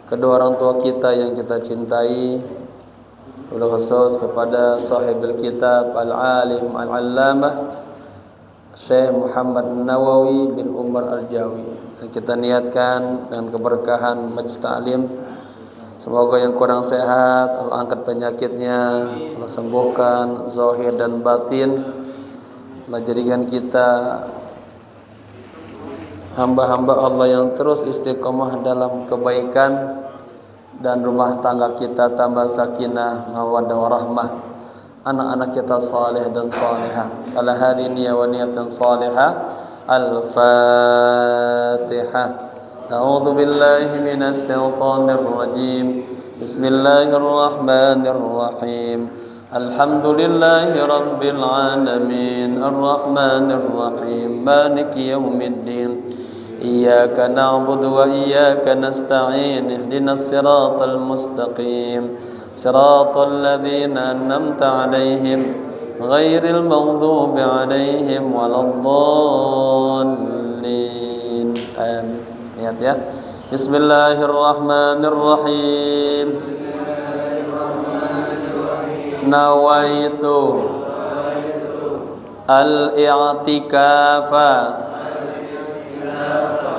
kedua orang tua kita yang kita cintai, terlebih khusus kepada sahibul kitab al-alim al-allamah Syekh Muhammad Nawawi bin Umar Al-Jawi. Dan kita niatkan dengan keberkahan majlis ta'lim, semoga yang kurang sehat Allah angkat penyakitnya, Allah sembuhkan zahir dan batin, Allah jadikan kita hamba-hamba Allah yang terus istiqomah dalam kebaikan, dan rumah tangga kita tambah sakinah, mawaddah warahmah, anak-anak kita saleh dan salihah. Ala hadhihi niyyah wa niyatan salihah. Al-Fatihah. A'udzu billahi minasy syaithanir rajim. Bismillahirrahmanirrahim. Alhamdulillahi rabbil alamin, arrahmanir rahim, maliki yaumiddin. Iyyaka na'budu wa iyyaka nasta'in. Ihdinas siratal mustaqim. Siratal ladzina an'amta 'alaihim ghairil maghdubi 'alaihim waladdallin. Amin. Lihat ya. Bismillahirrahmanirrahim. Nawaitu al-i'tikafa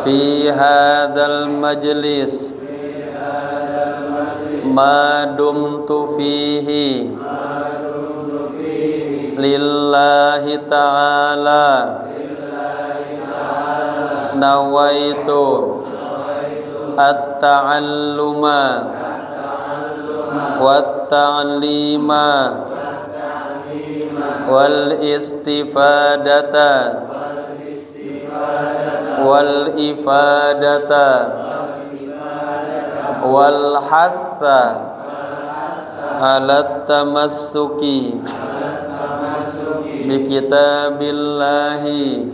fi hadzal majlis ma dumtu fihi lillahi ta'ala. Nawaitu at-ta'alluma wat-ta'lima wal istifadata wal ifadata wal hatha ala tamassuki bi kitabillahi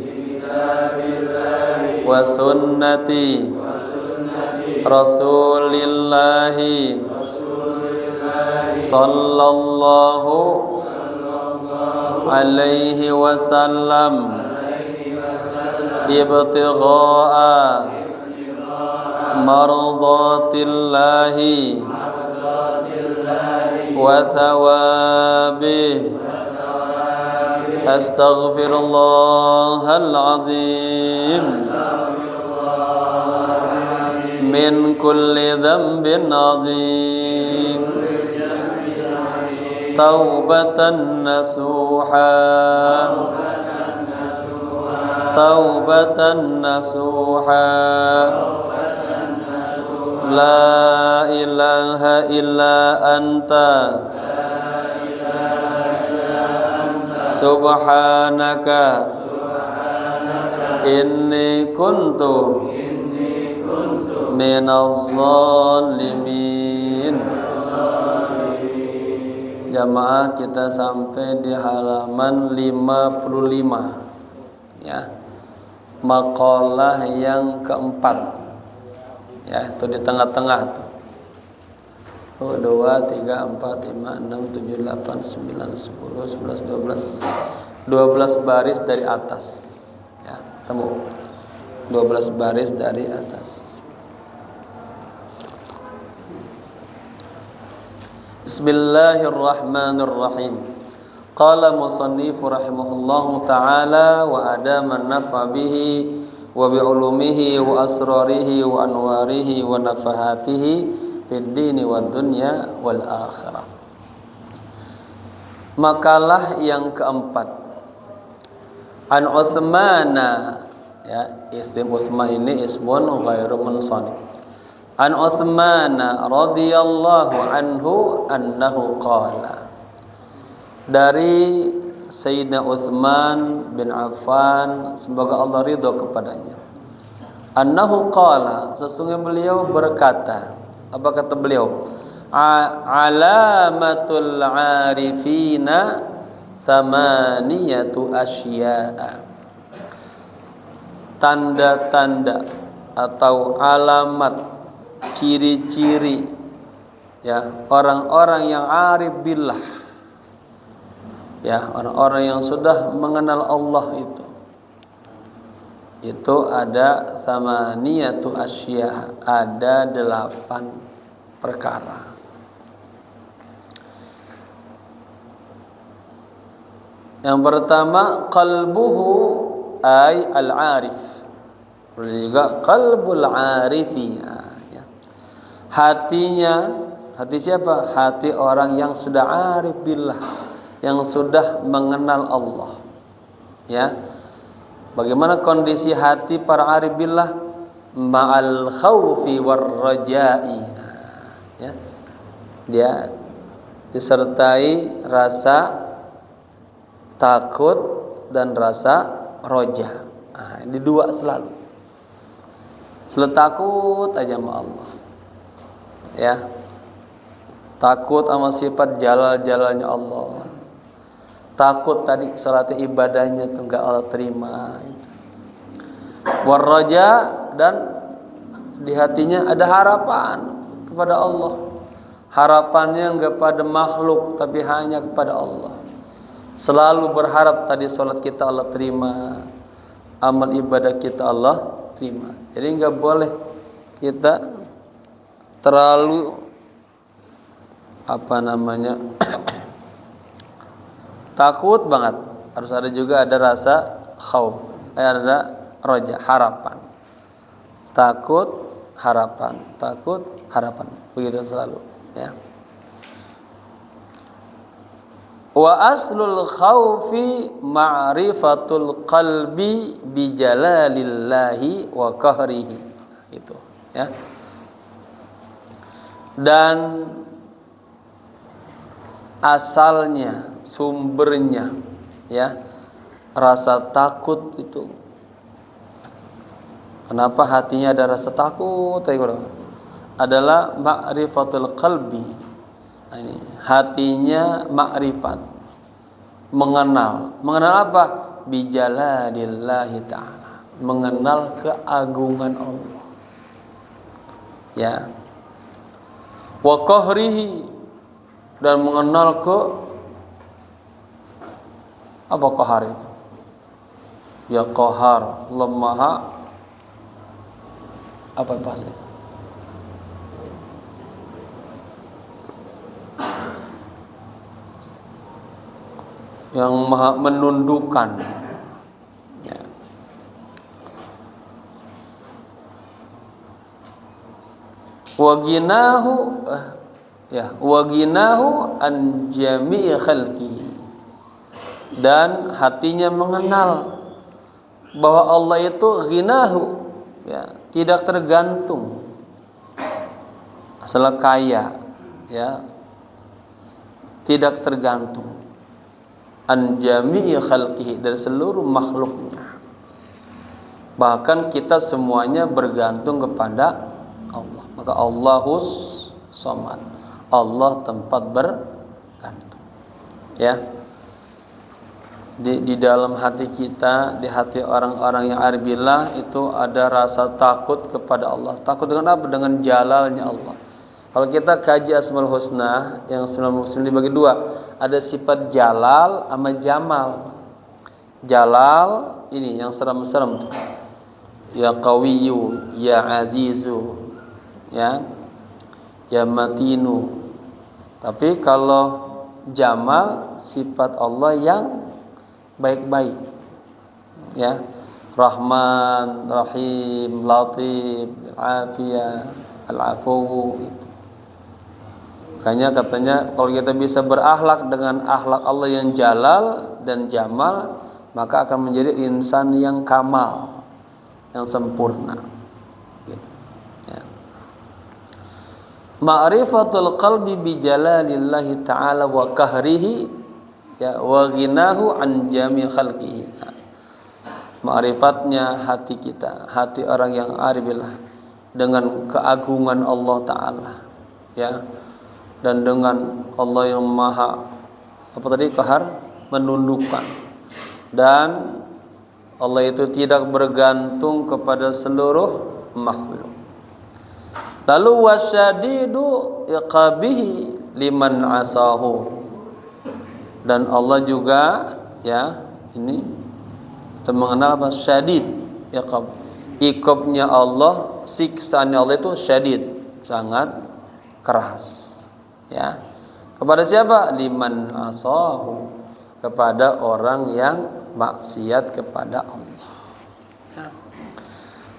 wa sunnati rasulillahi sallallahu alaihi wasallam ibtigha'a mardatillahi wa thawabih. Astaghfirullahal azim min kulli dhanbin azim. Taubatan nasuha, taubatan nasuha. La ilaha illa anta subhanaka inni kuntu minaz zalimin. Jamaah, kita sampai di halaman 55 ya. Maqalah yang keempat ya, itu di tengah-tengah tuh. 2, 3, 4, 5, 6, 7, 8, 9, 10, 11, 12 baris dari atas ya, temu 12 baris dari atas. Bismillahirrahmanirrahim. Qala musannifu rahimahullahu ta'ala wa adama nafa bihi wa bi'ulumihi wa asrarihi wa anwarihi wa nafahatihi fid dini wad dunya wal akhirah. Makalah yang keempat. An Utsmana ya, isim Utsman ini ismun ghairu munsharif. An Utsmana radhiyallahu anhu annahu qala. Dari Sayyidina Utsman bin Affan, semoga Allah ridha kepadanya. Annahu qala, sesungguhnya beliau berkata. Apa kata beliau? Alamatul arifina thamaniyatu asya'a. Tanda-tanda atau alamat, ciri-ciri ya orang-orang yang arif billah, ya orang-orang yang sudah mengenal Allah itu itu ada samaniyatu asya, ada 8 perkara. Yang pertama qalbuhu ay al-arif. Juga qalbul arifi. Ya. Hatinya, hati siapa? Hati orang yang sudah arif billah, yang sudah mengenal Allah. Ya. Bagaimana kondisi hati para arif billah? Ma'al khaufi war raja'i. Ya. Dia disertai rasa takut dan rasa roja. Ini 2 selalu. Selalu takut aja sama Allah. Ya. Takut sama sifat jalal-jalalnya Allah. Takut tadi salat ibadahnya itu enggak Allah terima itu. War raja, dan di hatinya ada harapan kepada Allah. Harapannya enggak pada makhluk tapi hanya kepada Allah. Selalu berharap tadi salat kita Allah terima, amal ibadah kita Allah terima. Jadi enggak boleh kita terlalu takut banget. Harus ada juga ada rasa khauf, ada roja, harapan. Takut, harapan, takut, harapan. Begitu selalu, ya. Wa aslul khaufi ma'rifatul qalbi bi jalalillahi wa qahrihi. Itu, ya. Dan asalnya, sumbernya, ya, rasa takut itu. Kenapa hatinya ada rasa takut? Adalah ma'rifatul qalbi. Ini hatinya ma'rifat, mengenal apa? Bijalalillahi ta'ala, mengenal keagungan Allah, ya. Wa qahrihi, dan mengenal ke apa qahar itu? Ya qahar, lemah, apa bahasanya? Yang maha menundukkan, ya. Wa ginahu an jami'i khalqihi, dan hatinya mengenal bahwa Allah itu ginahu, ya, tidak tergantung, asal kaya, ya, tidak tergantung, an jami'i khalqihi, dari seluruh makhluknya. Bahkan kita semuanya bergantung kepada Allah. Maka Allahus Samad, Allah tempat bergantung, ya. Di dalam hati kita, di hati orang-orang yang arif billah itu ada rasa takut kepada Allah. Takut dengan apa? Dengan jalalnya Allah. Kalau kita kaji Asmaul Husna yang 99 dibagi 2, ada sifat jalal sama jamal. Jalal ini yang serem-serem, ya qawiyyu, ya azizu, ya matinu. Tapi kalau jamal, sifat Allah yang baik-baik, ya, Rahman, Rahim, Latif, Afiyah, Al-Afu. Makanya katanya kalau kita bisa berakhlak dengan akhlak Allah yang jalal dan jamal, maka akan menjadi insan yang kamal, yang sempurna, gitu, ya. Ma'rifatul qalbi bi jalalillahi ta'ala wa qahrihi, ya, wa ghinahu an jami khalqihi. Ma'rifatnya hati kita, hati orang yang arif billah, dengan keagungan Allah Ta'ala, ya, dan dengan Allah yang maha qahar, menundukkan, dan Allah itu tidak bergantung kepada seluruh makhluk. Lalu wasyadidu iqabihi liman asahu, dan Allah juga, ya, ini kita mengenal apa? Syadid, iqab. Iqabnya Allah, siksaannya Allah itu syadid, sangat keras. Ya. Kepada siapa? Liman asahu, kepada orang yang maksiat kepada Allah. Ya.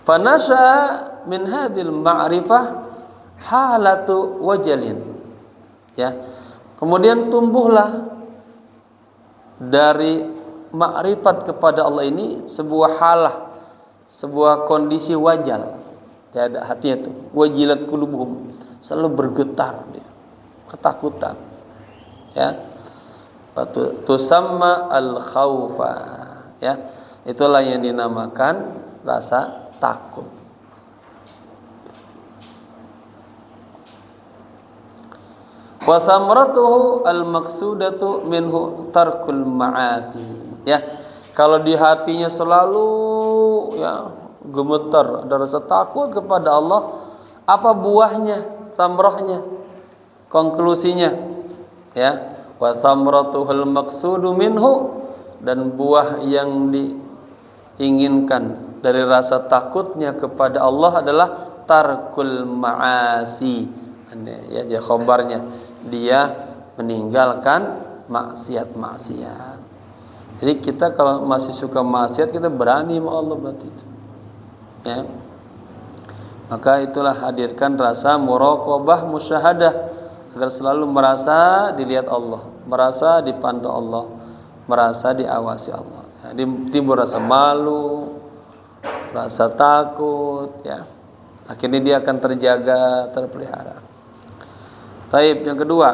Fanasha min hadhil ma'rifah halatu wajalin. Ya. Kemudian tumbuhlah dari makrifat kepada Allah ini sebuah halah, sebuah kondisi wajal. Dia ada hatinya tuh, wajilat qulubuhum, selalu bergetar dia, ketakutan. Ya. Tusamma al-khaufa. Ya. Itulah yang dinamakan rasa takut. Wa thamratuhu al-maqsudatu minhu tarkul ma'asi. Ya, kalau di hatinya selalu ya gemetar, ada rasa takut kepada Allah, apa buahnya, thamrahnya, konklusinya? Ya, wa thamratuhul maqsudu minhu, dan buah yang diinginkan dari rasa takutnya kepada Allah adalah tarkul ma'asi. Ya, dia khabarnya, dia meninggalkan maksiat-maksiat. Jadi kita kalau masih suka maksiat, kita berani sama Allah berarti itu. Ya. Maka itulah hadirkan rasa muraqabah musyahadah, agar selalu merasa dilihat Allah, merasa dipantau Allah, merasa diawasi Allah. Ya, timbul rasa malu, rasa takut, ya. Akhirnya dia akan terjaga, terpelihara. Taib, yang kedua,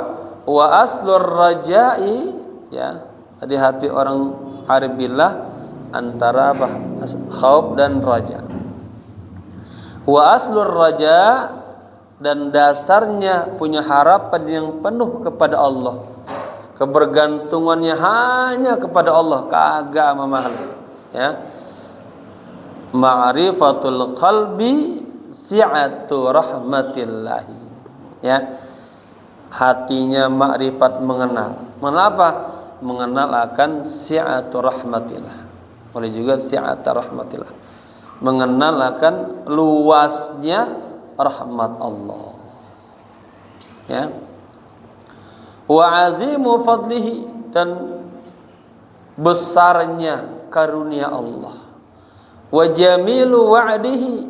wa aslur raja'i, ya, di hati orang arif billah antara khauf dan raja. Wa aslur raja, dan dasarnya punya harapan yang penuh kepada Allah, kebergantungannya hanya kepada Allah, kagak sama makhluk. Ya, ma'rifatul qalbi si'atu rahmatillahi. Ya, hatinya makrifat mengenal. Mengapa? Mengenal akan si'atu rahmatillah. Boleh juga si'atu rahmatillah. Mengenal akan luasnya rahmat Allah. Ya. Wa azimu fadlihi, dan besarnya karunia Allah. Wa jamilu wa'dihi,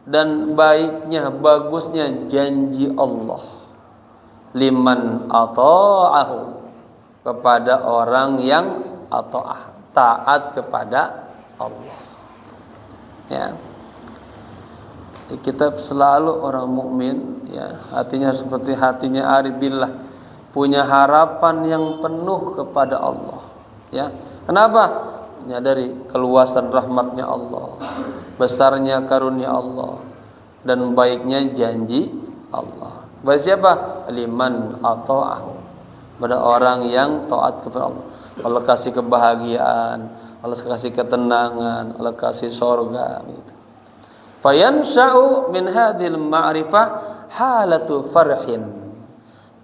dan baiknya, bagusnya janji Allah. Liman ata'ahu, kepada orang yang ata'ah, taat kepada Allah. Ya. Kita selalu orang mukmin, ya, hatinya seperti hatinya arif billah, punya harapan yang penuh kepada Allah. Ya. Kenapa? Menyadari keluasan rahmatnya Allah, besarnya karunia Allah, dan baiknya janji Allah. Bagi siapa? Liman ata'ahu, pada orang yang taat kepada Allah. Allah kasih kebahagiaan, Allah kasih ketenangan, Allah kasih surga gitu. Fayansha'u min hadhil ma'rifah halatu farhin,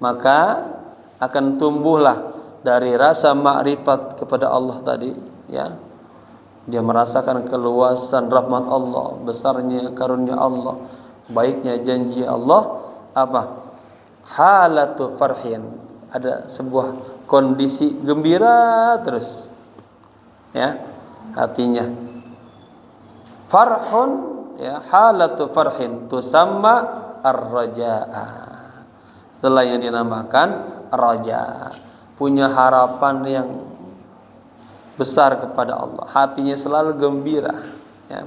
maka akan tumbuhlah dari rasa makrifat kepada Allah tadi, ya. Dia merasakan keluasan rahmat Allah, besarnya karunia Allah, baiknya janji Allah. Apa? Halatu farhin, ada sebuah kondisi gembira terus, ya, hatinya. Farhun, ya, halatu farhin tusamma ar-raja'a. Itulah yang dinamakan raja, punya harapan yang besar kepada Allah, hatinya selalu gembira, ya.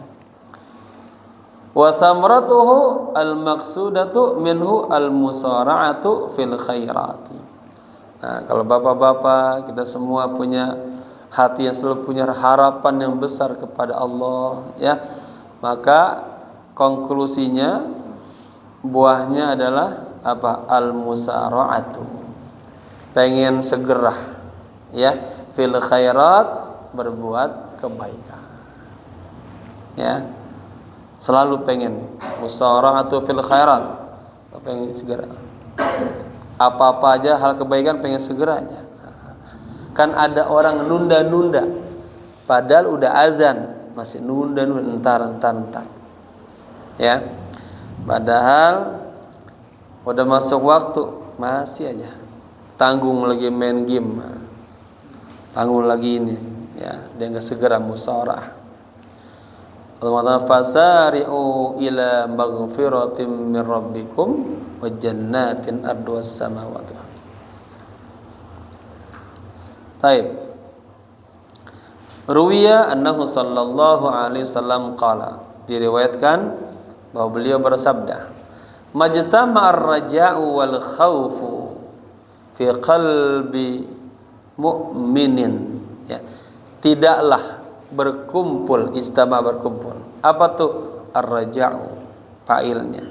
Wa thamratuhu al-maqsudatu minhu al-musara'atu fil khairati. Nah, kalau bapak-bapak kita semua punya hati yang selalu punya harapan yang besar kepada Allah, ya, maka konklusinya, buahnya adalah apa? Al-musara'atu, pengen segera, ya, fil khairat, berbuat kebaikan, ya, selalu pengen musara'atu fil khairat, pengen segera, apa-apa aja hal kebaikan pengen segeranya. Kan ada orang nunda-nunda, padahal udah azan, masih nunda entar. Ya. Padahal udah masuk waktu masih aja tanggung lagi main game, tanggung lagi ini, ya dia nggak segera musyawarah. Allah fasari'u ila maghfiratin min rabbikum wa jannatin arduhas samawati. Taib. Ruwiya annahu sallallahu alaihi wasallam qala, diriwayatkan bahwa beliau bersabda, majtama'ar raja'u wal khawfu fi qalbi mu'minin, ya, tidaklah berkumpul, ijtama berkumpul. Apa tuh ar-raja'u? Fa'ilnya.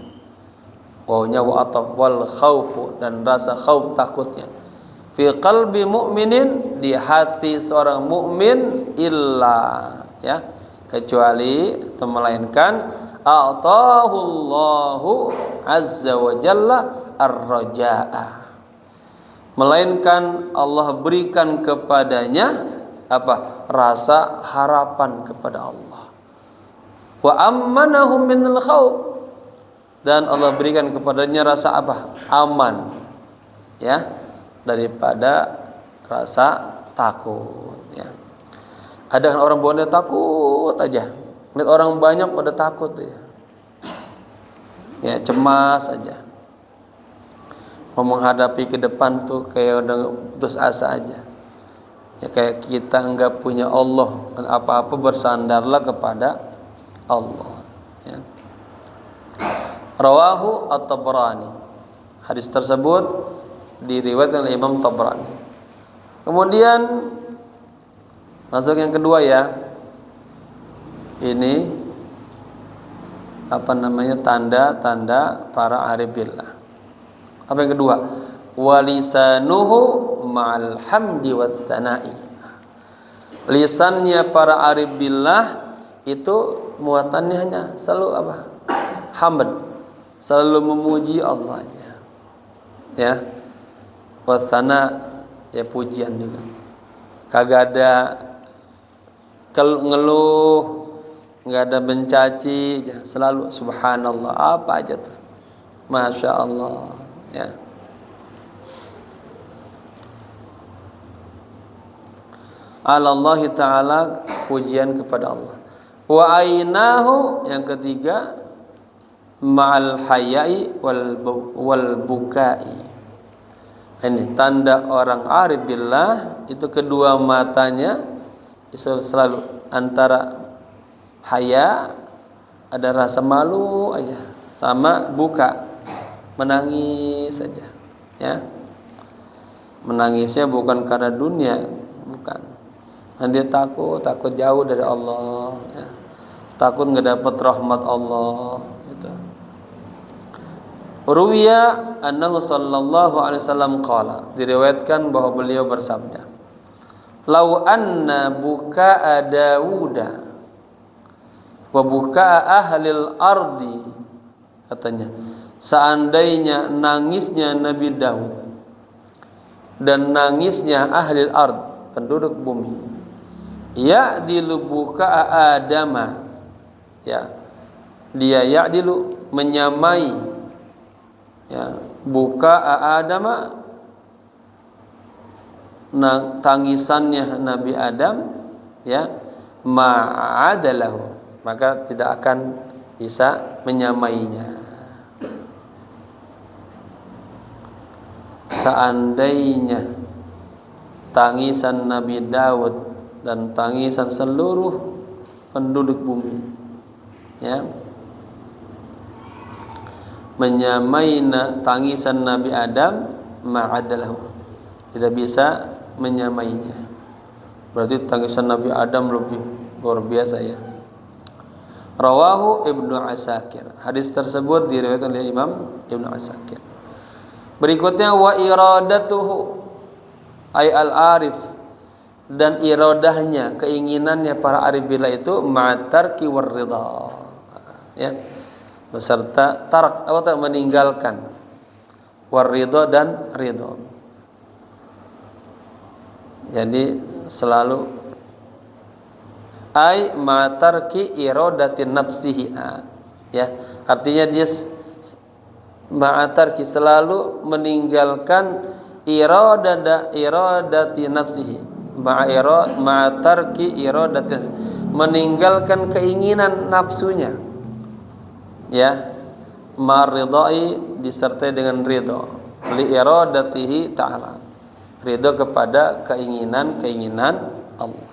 Wawnya wa ataf, wal khaufu, dan rasa khauf, takutnya. Fi qalbi mu'minin, di hati seorang mukmin, illa, ya, kecuali atau melainkan a'tahu Allahu azza wa jalla ar-raja'a, melainkan Allah berikan kepadanya apa? Rasa harapan kepada Allah. Wa ammanahum minal khauf, dan Allah berikan kepadanya rasa apa? Aman, ya, daripada rasa takut, ya. Ada kan orang buatnya takut aja, lihat orang banyak pada takut, ya, ya, cemas aja, mau menghadapi ke depan tuh kayak udah putus asa aja. Ya, kayak kita enggak punya Allah, dan apa-apa bersandarlah kepada Allah, ya. Rawahu at-Tabrani. Hadis tersebut diriwayatkan oleh Imam Tabrani. Kemudian masuk yang kedua, ya. Ini apa namanya, tanda-tanda para arif billah. Apa yang kedua? Walisanuhu ma'al hamdi wath tsana'i. Lisannya para arif billah itu muatannya hanya selalu apa? Hamd, selalu memuji Allah, ya. Wath tsana', ya, pujian juga. Kagak ada ngeluh, enggak ada mencaci, ya. Selalu subhanallah, apa aja tuh, masya Allah, ya. Allah Ta'ala, pujian kepada Allah. Wa ainahu, yang ketiga, ma'al hayai wal bukai. Ini tanda orang arif billah, itu kedua matanya itu selalu antara haya, ada rasa malu aja, sama buka, menangis saja, ya. Menangisnya bukan karena dunia, bukan. Dan dia takut jauh dari Allah, ya. Takut nggak dapat rahmat Allah, gitu. Ruwiya annahu sallallahu alaihi wasallam qala, diriwayatkan bahwa beliau bersabda, lau anna buka'a Dawuda wa buka'a ahlil ardi, katanya, seandainya nangisnya Nabi Daud dan nangisnya ahlil ard, penduduk bumi, ya'dilu buka'a Adama, ya, dia ya'dilu, menyamai, ya, buka'a Adama, tangisannya Nabi Adam, ya, ma'adalahu, maka tidak akan bisa menyamainya. Seandainya tangisan Nabi Daud dan tangisan seluruh penduduk bumi, ya, menyamai tangisan Nabi Adam, ma'adalahu, tidak bisa menyamainya. Berarti tangisan Nabi Adam lebih luar biasa, ya. Rawahu Ibnu Asakir. Hadis tersebut diriwayatkan oleh Imam Ibnu Asakir. Berikutnya wa iradatuhu ay al-arif, dan iradahnya, keinginannya para arif billah itu ma'tarki war ridha, ya, beserta tarak, atau meninggalkan, war ridha, dan ridha. Jadi selalu ai ma'tarki iradatin nafsihi. Ya, artinya dia ma'tarki selalu meninggalkan iradati nafsihi, ma'tarki iradati, meninggalkan keinginan nafsunya. Ya, maridai disertai dengan ridha, li iradatihi ta'ala, ridha kepada keinginan Allah.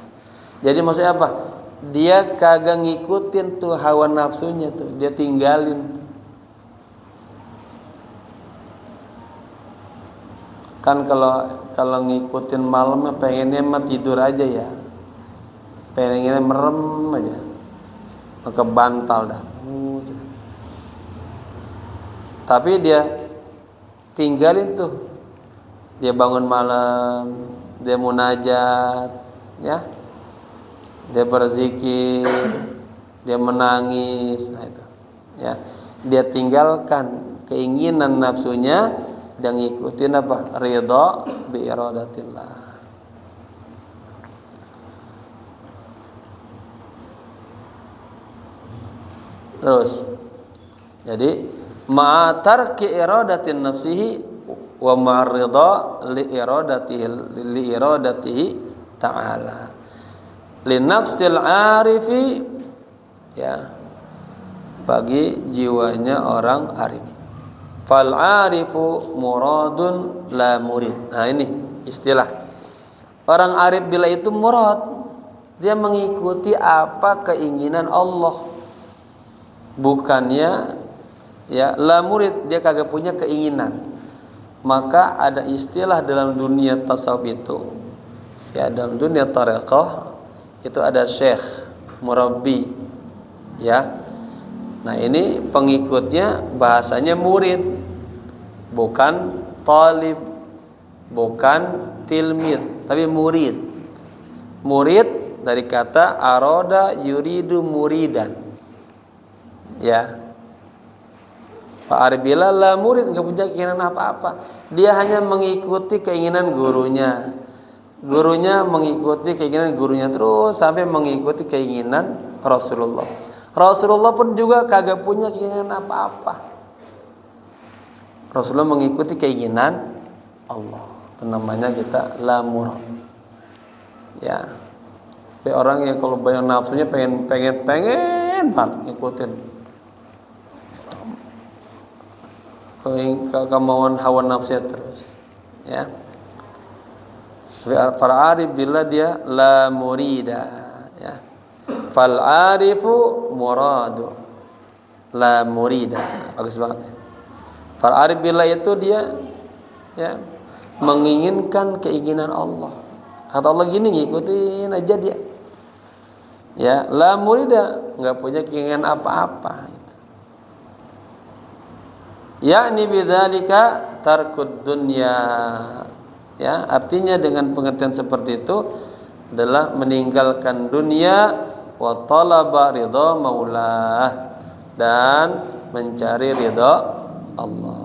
Jadi maksudnya apa? Dia kagak ngikutin tuh hawa nafsunya tuh, dia tinggalin tuh. Kan kalau ngikutin malamnya pengennya mah tidur aja ya, pengennya merem aja, ke bantal dah. Tapi dia tinggalin tuh, dia bangun malam, dia munajat, ya, dia berzikir, dia menangis, nah itu, ya, dia tinggalkan keinginan nafsunya dan ngikutin apa? Ridha bi iradatillah. Terus, jadi ma'tarki iradatin nafsihi wa ma'ridha li iradatihi ta'ala. Li nafsil arifi, ya, bagi jiwanya orang arif. Fal arifu muradun la murid. Nah ini istilah orang arif bila itu murad, dia mengikuti apa keinginan Allah, bukannya ya la murid, dia kagak punya keinginan. Maka ada istilah dalam dunia tasawuf itu, ya, dalam dunia tariqah itu ada syekh, murabbi, ya. Nah ini pengikutnya bahasanya murid, bukan talib, bukan tilmid, tapi murid. Murid dari kata aroda yuridu muridan, ya. Pak Arbila lah murid, nggak punya keinginan apa-apa, dia hanya mengikuti keinginan gurunya, gurunya mengikuti keinginan gurunya terus sampai mengikuti keinginan Rasulullah. Rasulullah pun juga kagak punya keinginan apa-apa. Rasulullah mengikuti keinginan Allah. Itu namanya kita la murad. Ya. Tapi orang yang kalau banyak nafsunya pengen banget ngikutin kemauan hawa nafsunya terus. Ya. Para arif bila dia la murida, ya. Fal arifu muradu la murida. Bagus banget. Fal arif bila itu dia, ya, menginginkan keinginan Allah. Kata Allah gini, ngikutin aja dia. Ya, la murida, enggak punya keinginan apa-apa. Yakni bidzalika tarkud dunya. Ya, artinya dengan pengertian seperti itu adalah meninggalkan dunia wa talaba ridha maulah, dan mencari ridha Allah.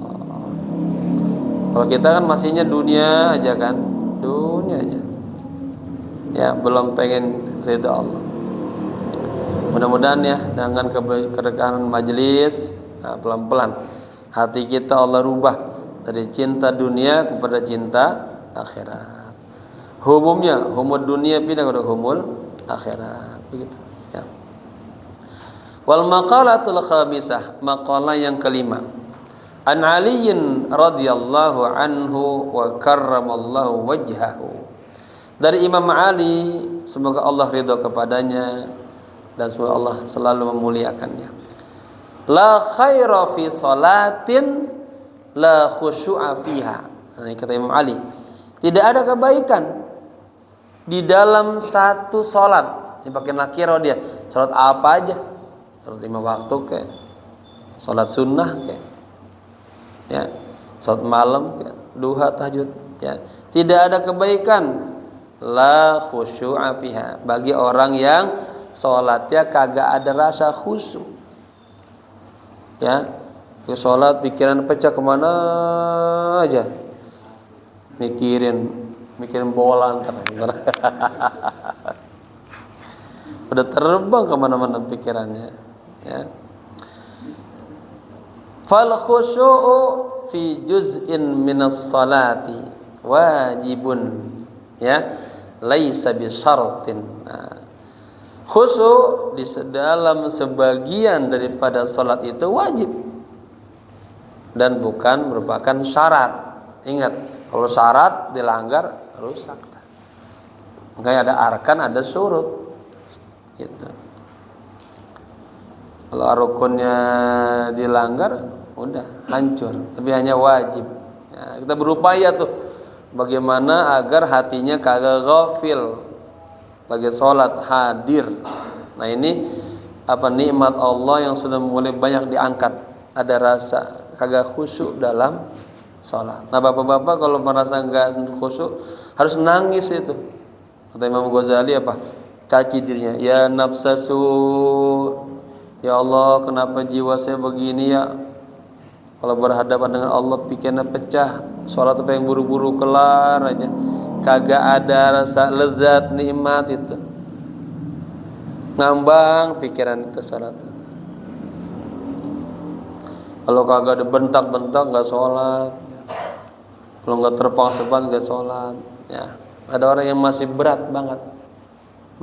Kalau kita kan masihnya dunia aja kan, dunia aja. Ya, belum pengen ridha Allah. Mudah-mudahan ya dengan keberkahan majelis, nah, pelan-pelan hati kita Allah rubah dari cinta dunia kepada cinta akhirat. Humud dunia pindah kepada humul akhirat, begitu ya. Wal maqalatul khamisah, maqalah yang kelima. An Aliin radhiyallahu anhu wa karramallahu wajhahu. Dari Imam Ali, semoga Allah ridha kepadanya dan semoga Allah selalu memuliakannya. La khaira fi salatin la khusyu'a fiha. Ini kata Imam Ali, tidak ada kebaikan di dalam satu salat. Ini pakai nakiro dia. Salat apa aja? Salat 5 waktu kayak, salat sunnah kayak, ya, salat malam kayak, duha, tahajud, ya. Tidak ada kebaikan la khusyu'a fiha bagi orang yang salatnya kagak ada rasa khusyuk. Ya, ke salat pikiran pecah kemana aja, mikirin bola ntar. udah terbang kemana-mana pikirannya, ya. Fal khusyu'u fi juz'in minas salati wajibun, ya, laisa bi syartin. Nah, khusyuk di dalam sebagian daripada salat itu wajib dan bukan merupakan syarat. Ingat, kalau syarat dilanggar rusak. Makanya ada arkan, ada surut. Gitu. Kalau rukunnya dilanggar, udah hancur. Tapi hanya wajib. Ya, kita berupaya tuh bagaimana agar hatinya kagak ghafil lagi sholat, hadir. Nah ini nikmat Allah yang sudah mulai banyak diangkat. Ada rasa kagak khusyuk dalam sholat. Nah bapak-bapak kalau merasa nggak khusyuk harus nangis itu. Kata Imam Ghazali caci dirinya, ya nafsasu, ya Allah kenapa jiwa saya begini ya. Kalau berhadapan dengan Allah pikirannya pecah, sholat yang buru-buru kelar aja, kagak ada rasa lezat nikmat itu, ngambang pikiran itu sholat. Kalau kagak ada bentak-bentak nggak sholat, kalau nggak terpang sebat nggak sholat, ya. Ada orang yang masih berat banget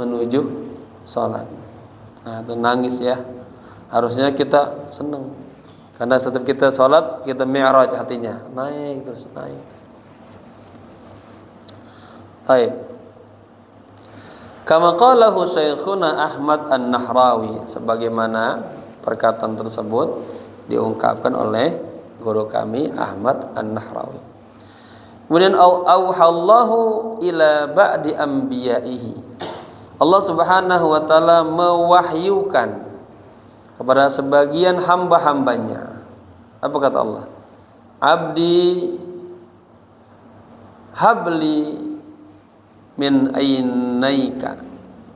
menuju sholat. Nah itu nangis ya. Harusnya kita senang, karena setiap kita sholat kita mi'raj hatinya, naik terus naik. Baik. Kama qalahu Syekhuna Ahmad An-Nahrawi, sebagaimana perkataan tersebut diungkapkan oleh guru kami Ahmad An-Nahrawi. Kemudian auhallahu ila ba'di anbiya'ihi, Allah Subhanahu wa taala mewahyukan kepada sebagian hamba-hambanya. Apa kata Allah? Abdi habli min ainaika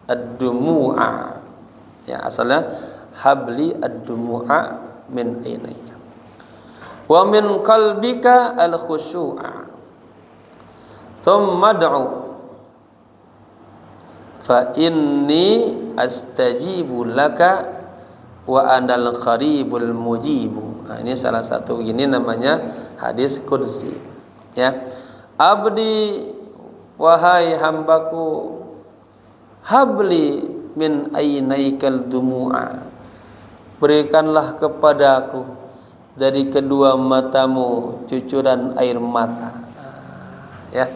ad-dumu'a. Ya, asalnya habli ad-dumu'a min ainaika. Wa min qalbika al-khusyu'a. Thumma ad'u fa inni astajibu laka wa anal qaribul mujibu. Nah, ini salah satu, ini namanya hadis qudsi, ya. Abdi, wahai hambaku, habli min ainaikal dumu'a, berikanlah kepadaku dari kedua matamu cucuran air mata. Ya,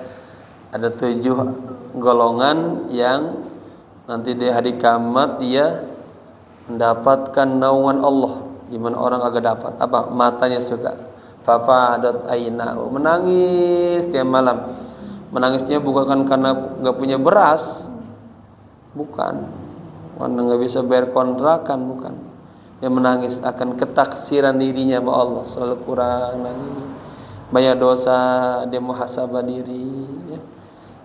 ada 7 golongan yang nanti di hari kiamat dia mendapatkan naungan Allah. Gimana orang agak dapat? Apa? Matanya suka. Fafadat ainahu, menangis tiap malam. Menangisnya bukan karena nggak punya beras, bukan. Karena nggak bisa bayar kontrakan, bukan. Dia menangis akan ketaksiran dirinya sama Allah, selalu kurang lagi. Banyak dosa, dia muhasabah diri, ya.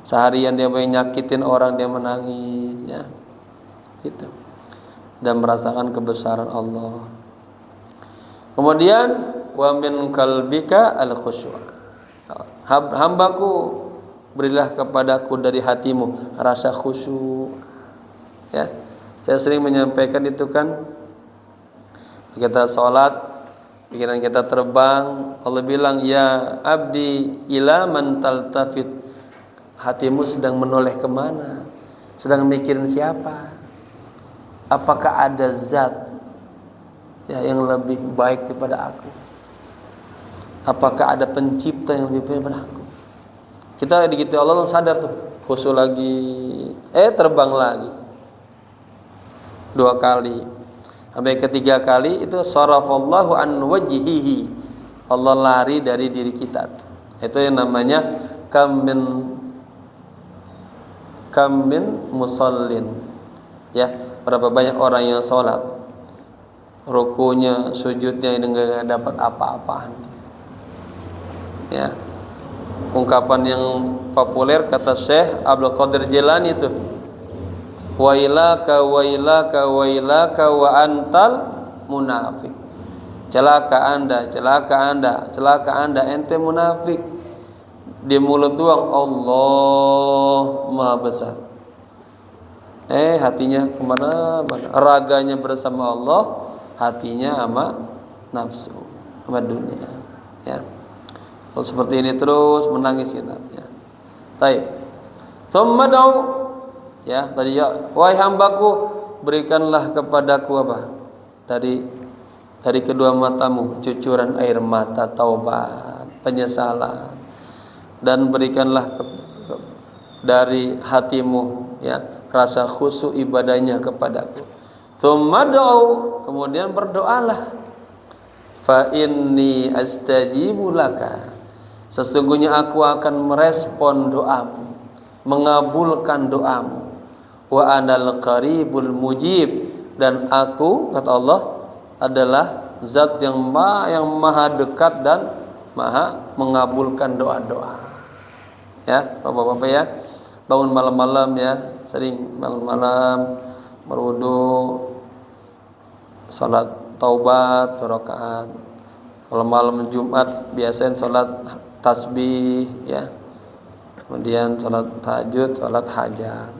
Seharian dia banyak nyakitin orang, dia menangis, ya. Gitu. Dan merasakan kebesaran Allah. Kemudian wa min qalbika al-khusyu'. Hambaku, berilah kepadaku dari hatimu rasa khusyuk. Ya. Saya sering menyampaikan itu kan, kita sholat, pikiran kita terbang, Allah bilang, ya abdi ila man taltafit, hatimu sedang menoleh kemana, sedang mikirin siapa, apakah ada zat ya yang lebih baik daripada aku, apakah ada pencipta yang lebih baik daripada aku. Kita digitu Allah sadar tuh, khusyuk lagi, terbang lagi 2 kali. Sampai ketiga kali itu sarafallahu an wajhihi, Allah lari dari diri kita. Itu yang namanya kam min musallin. Ya, berapa banyak orang yang sholat, rukunya, sujudnya ini enggak dapat apa-apaan. Ya. Ungkapan yang populer kata Syekh Abdul Qadir Jilani itu, wailaka wailaka wailaka wa antal munafik. Celaka anda, celaka anda, celaka anda, ente munafik. Di mulut doang Allah Maha Besar, Hatinya kemana-mana, raganya bersama Allah, hatinya sama nafsu, sama dunia. Ya, kalau seperti ini terus menangis kita. Ya, taib. Tsumma da'u, ya tadi ya, wahai hambaku, berikanlah kepadaku apa? Dari kedua matamu cucuran air mata taubat, penyesalan, dan berikanlah dari hatimu ya rasa khusyuk ibadahnya kepadaku. Tsumma da'u, kemudian berdoalah. Fa inni astajibu laka, sesungguhnya aku akan merespon doamu, mengabulkan doamu. Wa anal qaribul mujib, dan aku, kata Allah, adalah zat yang maha dekat dan maha mengabulkan doa-doa. Ya, Bapak-bapak ya, bangun malam-malam ya, sering bangun malam, berwudu, salat taubat 2 rakaat. Kalau malam Jumat biasain salat tasbih ya. Kemudian salat tahajud, salat hajat.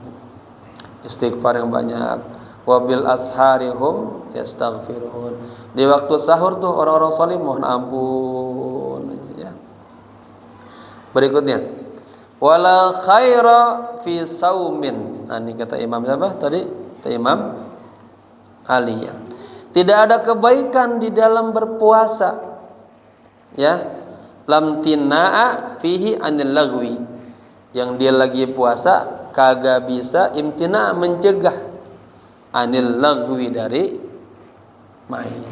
Istighfar yang banyak. Wabil asharihum yastaghfirun. Di waktu sahur tuh orang-orang saleh mohon ampun ya. Berikutnya, wala khaira fi saumin. Ini kata Imam siapa tadi? Kata Imam Ali ya. Tidak ada kebaikan di dalam berpuasa. Ya. Lam tinaa fihi anil lagwi. Yang dia lagi puasa kagak bisa imtina, mencegah anil lagwi, dari main.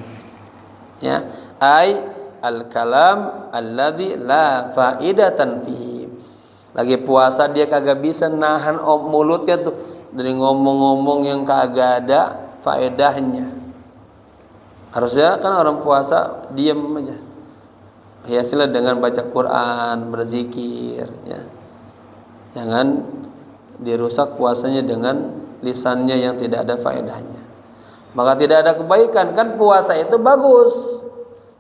Ya. Ai al kalam alladzi la faidatan fihi. Lagi puasa dia kagak bisa nahan mulutnya tuh dari ngomong-ngomong yang kagak ada faedahnya. Harusnya kan orang puasa diam aja. Hiasilah dengan baca Quran, berzikir ya. Jangan dirusak puasanya dengan lisannya yang tidak ada faedahnya. Maka tidak ada kebaikan. Kan puasa itu bagus,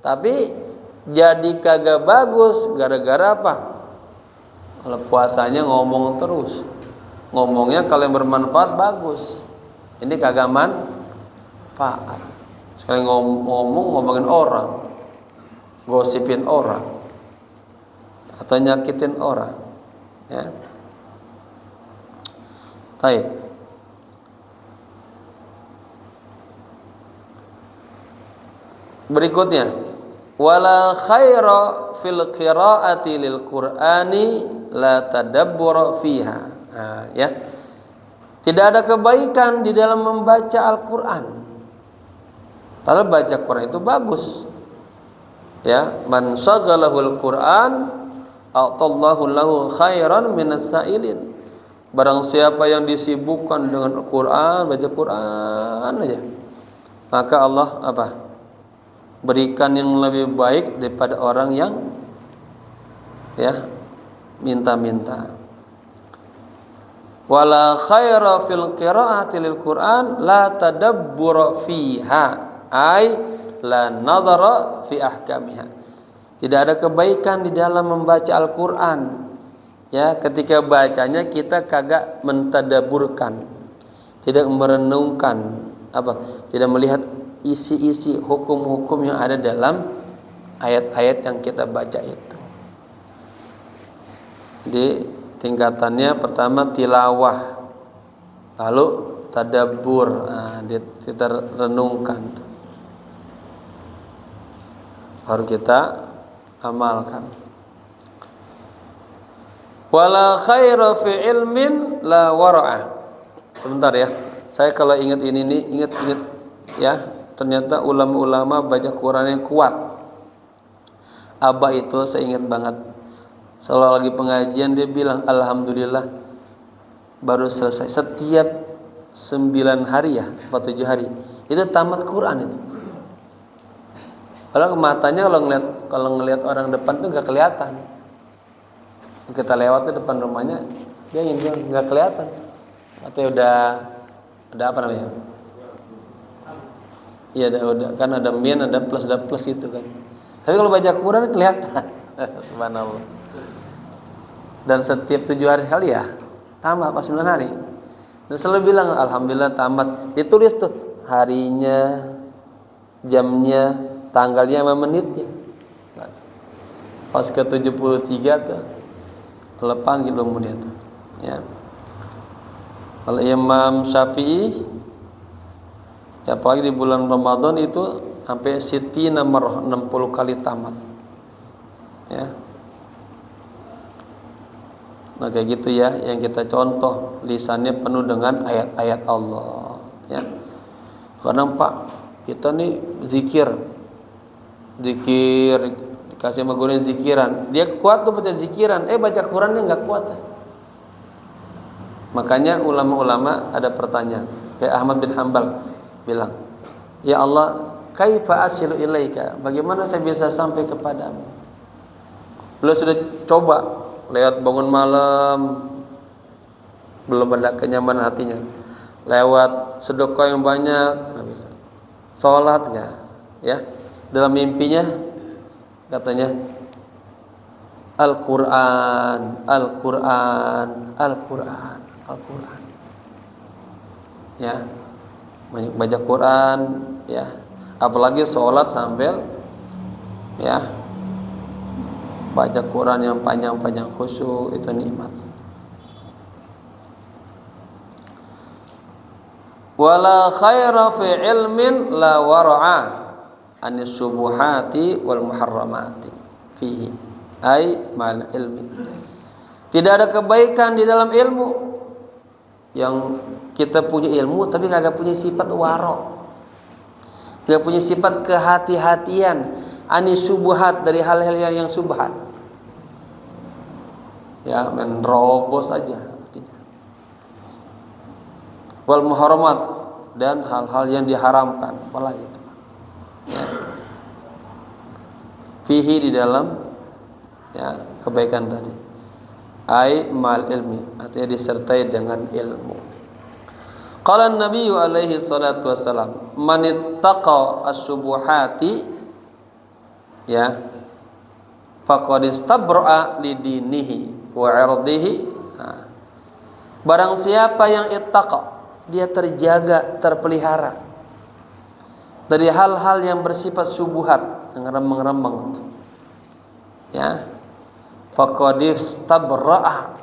tapi jadi kagak bagus gara-gara apa? Kalau puasanya ngomong terus, ngomongnya kalau yang bermanfaat bagus, ini kagak manfaat. Sekali ngomongin orang, gosipin orang, atau nyakitin orang, ya. Baik. Berikutnya, wala khaira fil qiraati lil qur'ani la tadabbur fiha. Ya. Tidak ada kebaikan di dalam membaca Al-Qur'an. Padahal baca Quran itu bagus. Ya, man shaghalahul Qur'an a'tallahu lahu khairan minas sa'ilin. Barang siapa yang disibukkan dengan Al-Qur'an, baca Quran aja, maka Allah apa? Berikan yang lebih baik daripada orang yang ya minta-minta. Wala khaira fil qiraati lil Qur'an la tadabbur fiha, ai la nadhara fi ahkamiha. Tidak ada kebaikan di dalam membaca Al-Qur'an. Ya, ketika bacanya kita kagak mentadaburkan, tidak merenungkan apa? Tidak melihat isi-isi hukum-hukum yang ada dalam ayat-ayat yang kita baca itu. Jadi tingkatannya pertama tilawah, lalu tadabbur, kita renungkan, baru kita amalkan. Wala khaira fi ilmin la wara'ah. Sebentar ya, saya kalau ingat ini nih, ingat ya, ternyata ulama-ulama baca Quran yang kuat. Abah itu saya ingat banget, selalu lagi pengajian dia bilang alhamdulillah baru selesai. Setiap 9 hari ya, 7 hari itu tamat Quran itu. Kalau matanya kalau ngelihat orang depan tuh gak kelihatan. Kita lewat di depan rumahnya, dia nggak kelihatan, atau udah apa namanya? Iya, udah kan ada min, ada plus itu kan. Tapi kalau baca Quran kelihatan, subhanallah. Dan setiap 7 hari sekali ya, tambah pas 9 hari. Dan selalu bilang alhamdulillah tamat. Ditulis tuh harinya, jamnya, tanggalnya sama menitnya. Pas ke 73 tuh kalau panggil umur dia tuh. Ya. Kalau Imam Syafi'i ya apalagi di bulan Ramadan itu sampai siti nomor 60 kali tamat. Ya. Nah kayak gitu ya yang kita contoh, lisannya penuh dengan ayat-ayat Allah ya. Karena Pak kita nih zikir dikasih sama gurunya zikiran, dia kuat tuh baca zikiran, baca Qurannya nggak kuat. Makanya ulama-ulama ada pertanyaan kayak Ahmad bin Hanbal bilang, ya Allah kaifa asilu ilaika, bagaimana saya bisa sampai kepadamu. Beliau sudah coba lewat bangun malam belum ada kenyamanan hatinya, lewat sedekah yang banyak nggak bisa, sholat nggak ya, dalam mimpinya katanya Al-Quran Al-Quran Al-Quran Al-Quran ya, banyak baca Quran ya, apalagi sholat sambil ya baca Quran yang panjang-panjang khusyuk, itu nikmat. Wala khaira fi ilmin la wara'a anis subuhati wal muharramati fihi ay mal ilmi. Tidak ada kebaikan di dalam ilmu yang kita punya ilmu tapi kagak punya sifat wara', kagak punya sifat kehati-hatian, anis subuhat dari hal-hal yang subhat. Ya menerobos saja artinya. Wal muharramat, dan hal-hal yang diharamkan, apalagi itu ya. Fihi di dalam ya kebaikan tadi, ai mal ilmi, artinya disertai dengan ilmu. Qala Nabi alaihi salatu wassalam, man ittaqa as-subuhati ya faqad istabra'a li dinihi wa 'irdihi. Barang siapa yang ittaqa, dia terjaga, terpelihara dari hal-hal yang bersifat subuhat, yang remeng-remeng ya, faqad istabra'a,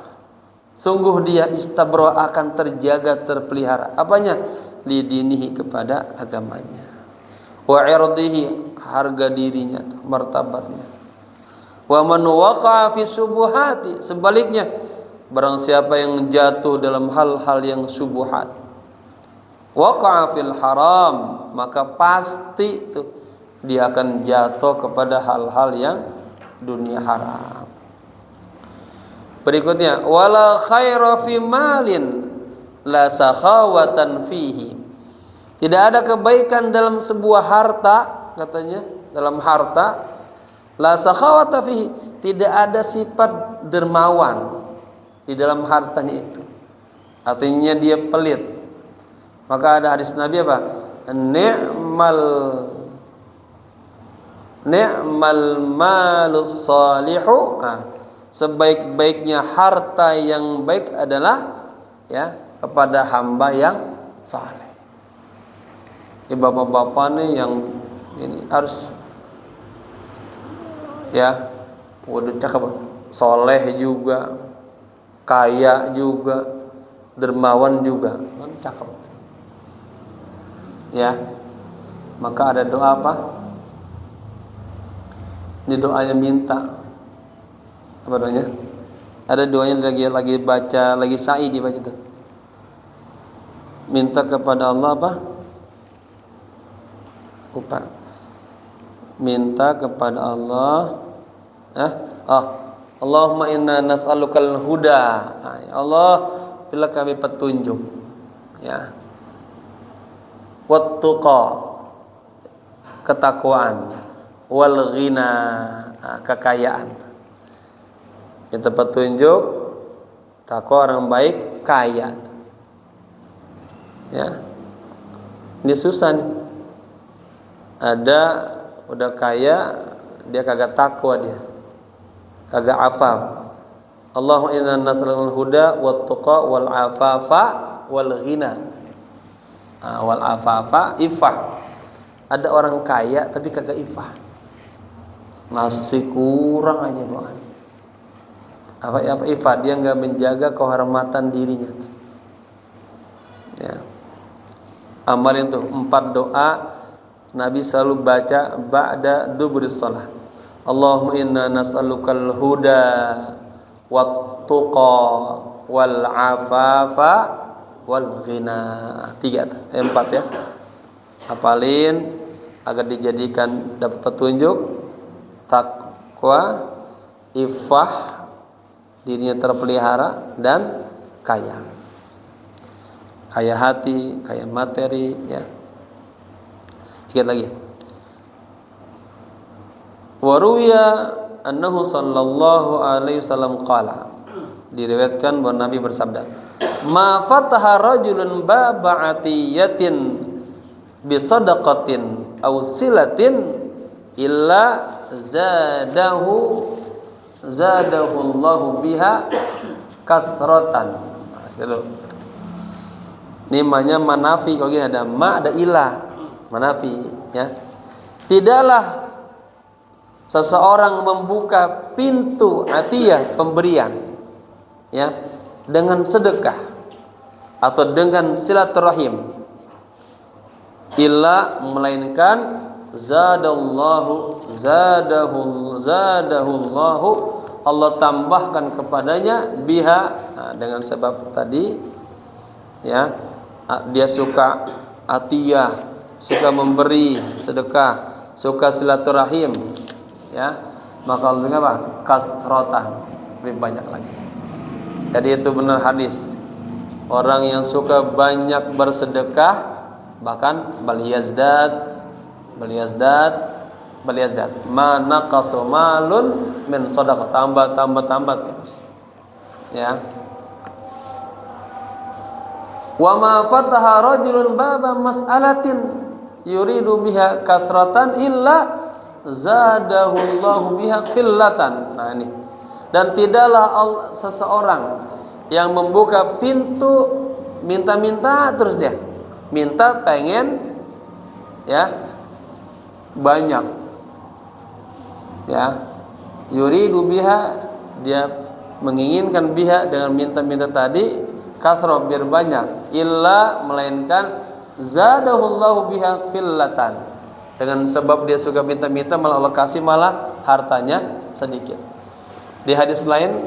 sungguh dia istabra, akan terjaga, terpelihara apanya, li dinihi, kepada agamanya, wa 'irdihi, harga dirinya, martabatnya. Wa man waqa'a fi subuhati, sebaliknya barang siapa yang jatuh dalam hal-hal yang subuhat, waqa'a fil haram, maka pasti itu dia akan jatuh kepada hal-hal yang dunia haram. Berikutnya, wala khaira fi malin la sakhawatan fihi, tidak ada kebaikan dalam sebuah harta, katanya dalam harta, la sakhawata fihi, tidak ada sifat dermawan di dalam hartanya itu, artinya dia pelit. Maka ada hadis Nabi apa? Ni'mal malus salihu, sebaik-baiknya harta yang baik adalah ya kepada hamba yang saleh. Bapak-bapak nih yang ini harus ya waduh cakep, soleh juga, kaya juga, dermawan juga, cakep ya. Maka ada doa apa? Ini doanya minta apa doanya? Ada doanya lagi baca, lagi sa'i dibaca tuh, minta kepada Allah apa? Lupa. Minta kepada Allah Allahumma inna nas'alukal huda, ya Allah bila kami petunjuk ya, wattuqa, ketakwaan, wal ghina, kekayaan. Minta petunjuk, takwa, orang baik, kaya ya. Ini susah nih, ada udah kaya dia kagak takwa, dia kagak afaf. Allahumma inna nas'alukal huda wat tuqa wal afafa wal ghina. Wal afafa ifah. Ada orang kaya tapi kagak ifah. Masih kurang aja bang. Apa ifah? Dia nggak menjaga kehormatan dirinya. Ya. Amalin tuh 4 doa Nabi selalu baca ba'da dubris shalah. Allahumma inna nas'alukal huda wat tuqa wal afafa wal ghina. 4 ya. Hafalin agar dijadikan dapat petunjuk, takwa, ifah, dirinya terpelihara, dan kaya. Kaya hati, kaya materi, ya. Ingat lagi. Wa ruwiya annahu sallallahu alaihi wasallam qala. Diriwayatkan bahwa Nabi bersabda, "Ma fataha rajulun baba atiyatin bi sadaqatin aw silatin illa zadahu Allahu biha kathratan." Gitu. Ini namanya manafi. Kalau gini ada ma, ada ilah. Manafi, ya. Tidaklah seseorang membuka pintu atiyah, pemberian, ya, dengan sedekah atau dengan silaturahim, illa melainkan zadallahu Allah tambahkan kepadanya biha, dengan sebab tadi, ya, dia suka atiyah, suka memberi sedekah, suka silaturahim, ya, maka Allah apa? Kasrotan, lebih banyak lagi. Jadi itu benar hadis. Orang yang suka banyak bersedekah, bahkan bal yazdad ma naqasu malun min shadaqah, tambah terus, ya. Wa ma fataha rajulun baba mas'alatin yuridu biha kathratan illa zadahu Allahu biha qillatan. Nah ini. Dan tidaklah seseorang yang membuka pintu minta-minta terus, dia minta pengen, ya, banyak, ya, yuridu biha, dia menginginkan biha dengan minta-minta tadi, kasroh, biar banyak, illa melainkan zadahullahu biha qillatan, dengan sebab dia suka minta-minta malah Allah kasih malah hartanya sedikit. Di hadis lain,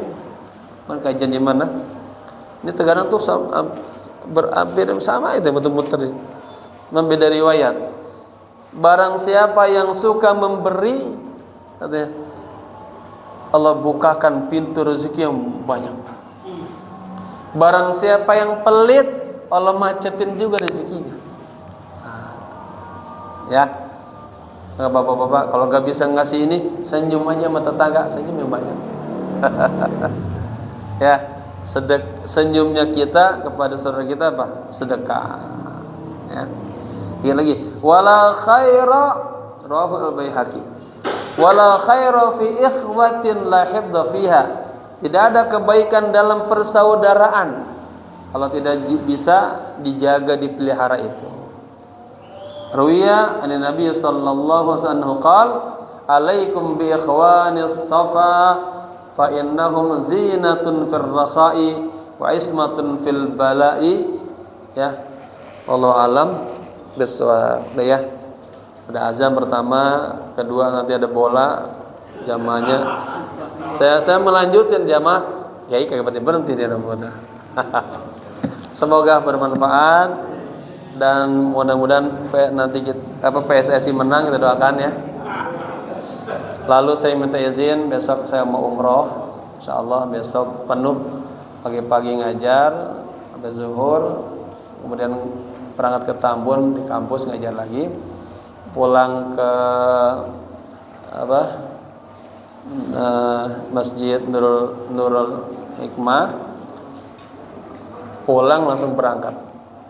kajian di mana? Ini terkadang tuh hampir sama itu, muter-muter, membeda riwayat. Barang siapa yang suka memberi, katanya, Allah bukakan pintu rezeki yang banyak. Barang siapa yang pelit, Allah macetin juga rezekinya. Ya, bapak-bapak, kalau nggak bisa ngasih ini, senyum aja sama tetangga, senyum yang banyak. Ya, senyumnya kita kepada saudara kita apa? Sedekah. Ya. Ingat lagi, wala khaira, rawahu al-Baihaqi, wala khaira fi ikhwatin la hifdha fiha. Tidak ada kebaikan dalam persaudaraan kalau tidak bisa dijaga, dipelihara itu. Ruwiya an Nabi sallallahu alaihi wasallam qala, "Alaikum bi ikhwanis safa fa innahum zinatun fil rakha'i wa ismatun fil bala'i." Ya. Wallahu alam bisawab. Ya. Ada azan pertama, kedua nanti ada bola jamaahnya. Saya melanjutkan jamaah, kiai kagak berhenti dia namanya. Semoga bermanfaat dan mudah-mudahan nanti PSSI menang, kita doakan, ya. Lalu saya minta izin, besok saya mau umroh, insyaallah besok penuh, pagi-pagi ngajar sampai zuhur, kemudian berangkat ke Tambun, di kampus ngajar lagi, pulang ke Masjid Nurul Hikmah, pulang langsung berangkat,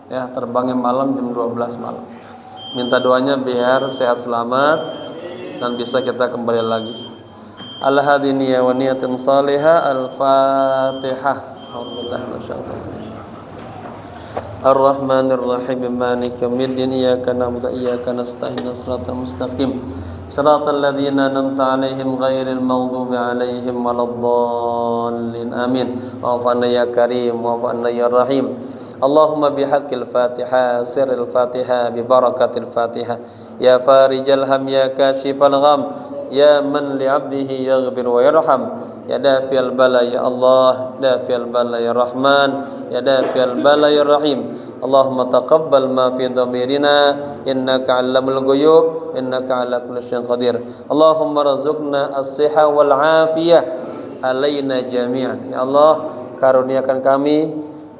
ya, terbangnya malam jam 12 malam. Minta doanya biar sehat selamat dan bisa kita kembali lagi. Al-hadiniya wa niyatin salihah. Al-Fatihah. Alhamdulillah, masyaallah. Ar-Rahmanir Rahim Maliki Yaumiddin Iyyaka na'budu wa iyyaka nasta'in Shiratal mustaqim Shiratal ladzina an'amta 'alaihim ghairil maghdubi 'alaihim waladdallin amin wa'fu 'anna ya karim wa'fu 'anna ya rahim Allahumma bihaqqil Fatihah sirril Fatihah bi barakatil Fatihah ya farijal ham ya kashifal gham ya man li 'abdihi yaghfir wa yarham ya dafiyal bala ya Allah dafiyal bala ya Rahman ya dafiyal bala ya Rahim Allahumma taqabbal ma fi dhamirina innaka 'allamul ghuyub innaka 'ala kulli syai'in qadir Allahumma rzuqna as-sihha wal 'afiyah alaina jami'an ya Allah karuniakan kami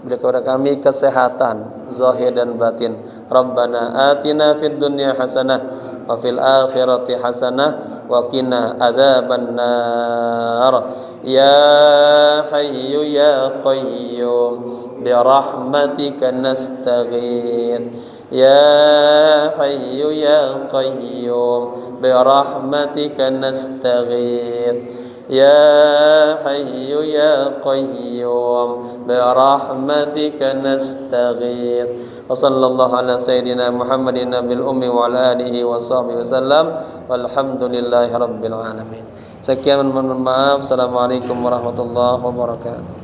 beri kepada kami kesehatan zahir dan batin Rabbana atina fid dunya hasanah wa fil akhirati hasanah wa qina adzabannar ya hayyu ya qayyum bi rahmatika nastaghith ya hayyu ya qayyum bi rahmatika nastaghith ya hayyu ya qayyum bi rahmatika nastaghith wa sallallahu ala sayyidina Muhammadin nabil ummi wa ala alihi wa sahbihi wasallam walhamdulillahi rabbil alamin. Sekian, mohon maaf. Assalamualaikum warahmatullahi wabarakatuh.